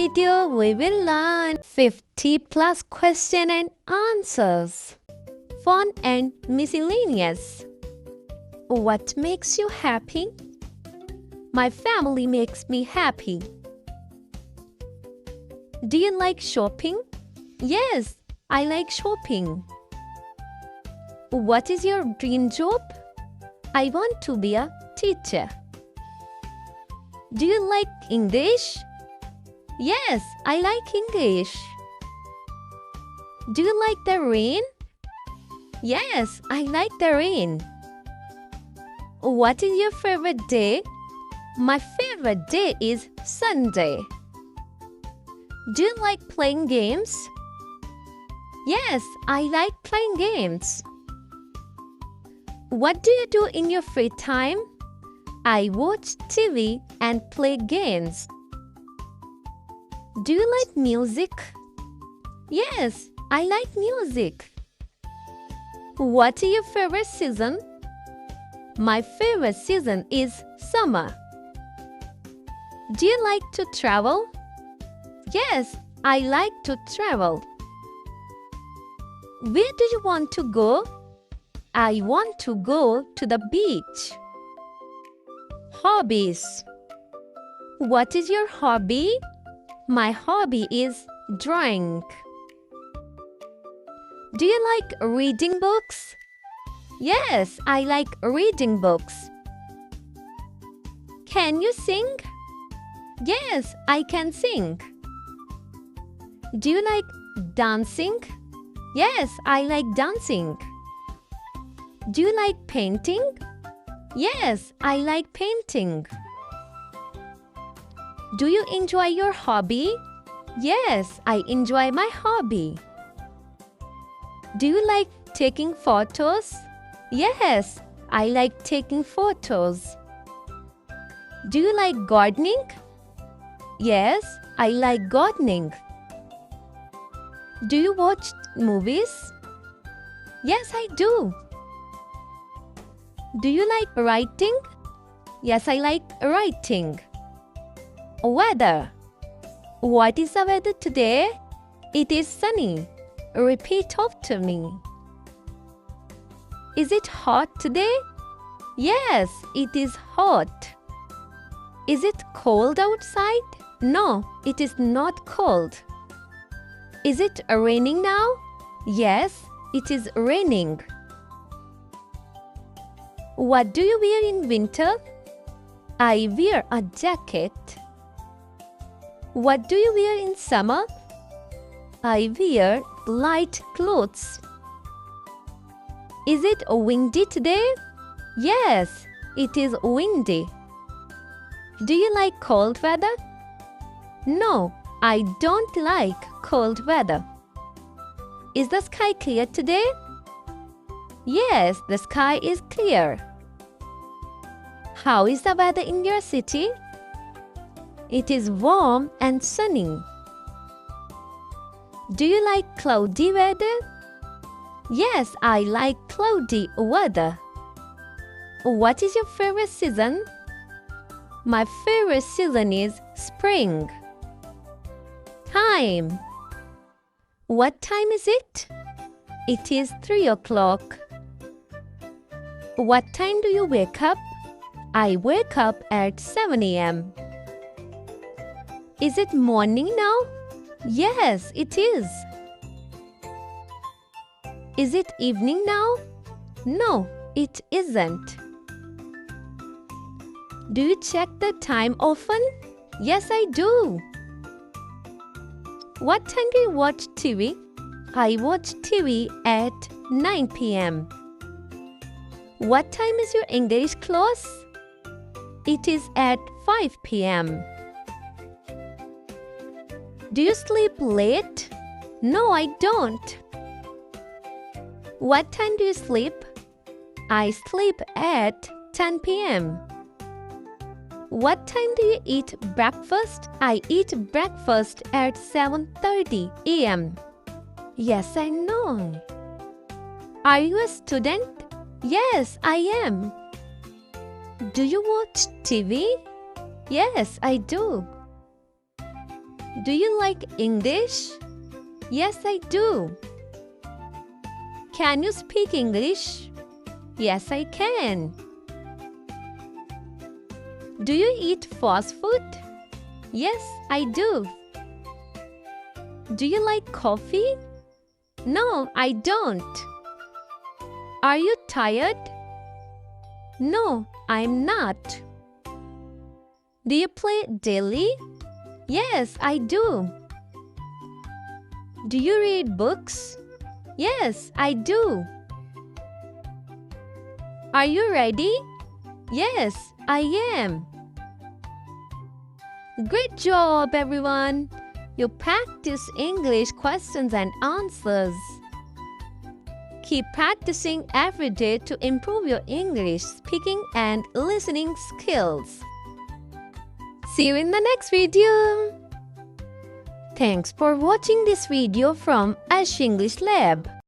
video, we will learn 50 plus question and answers. Fun and miscellaneous. What makes you happy? My family makes me happy. Do you like shopping? Yes, I like shopping. What is your dream job? I want to be a teacher. Do you like English? Yes, I like English. Do you like the rain? Yes, I like the rain. What is your favorite day? My favorite day is Sunday. Do you like playing games? Yes, I like playing games. What do you do in your free time? I watch TV and play games. Do you like music? Yes, I like music. What is your favorite season? My favorite season is summer. Do you like to travel? Yes, I like to travel. Where do you want to go? I want to go to the beach. Hobbies. What is your hobby? My hobby is drawing. Do you like reading books? Yes, I like reading books. Can you sing? Yes, I can sing. Do you like dancing? Yes, I like dancing. Do you like painting? Yes, I like painting. Do you enjoy your hobby? Yes, I enjoy my hobby. Do you like taking photos? Yes, I like taking photos. Do you like gardening? Yes, I like gardening. Do you watch movies? Yes, I do. Do you like writing? Yes, I like writing. Weather. What is the weather today? It is sunny. Repeat after me. Is it hot today? Yes, it is hot. Is it cold outside? No, it is not cold. Is it raining now? Yes, it is raining. What do you wear in winter? I wear a jacket. What do you wear in summer? I wear light clothes. Is it windy today? Yes, it is windy. Do you like cold weather? No, I don't like cold weather. Is the sky clear today? Yes, the sky is clear. How is the weather in your city? It is warm and sunny. Do you like cloudy weather? Yes, I like cloudy weather. What is your favorite season? My favorite season is spring. Time. What time is it? It is 3 o'clock. What time do you wake up? I wake up at 7 a.m. Is it morning now? Yes, it is. Is it evening now? No, it isn't. Do you check the time often? Yes, I do. What time do you watch TV? I watch TV at 9 p.m. What time is your English class? It is at 5 p.m. Do you sleep late? No, I don't. What time do you sleep? I sleep at 10 p.m. What time do you eat breakfast? I eat breakfast at 7:30 a.m. Yes, I know. Are you a student? Yes, I am. Do you watch TV? Yes, I do. Do you like English? Yes, I do. Can you speak English? Yes, I can. Do you eat fast food? Yes, I do. Do you like coffee? No, I don't. Are you tired? No, I'm not. Do you play daily? Yes, I do. Do you read books? Yes, I do. Are you ready? Yes, I am. Great job, everyone! You practice English questions and answers. Keep practicing every day to improve your English speaking and listening skills. See you in the next video. Thanks for watching this video from Ash English Lab.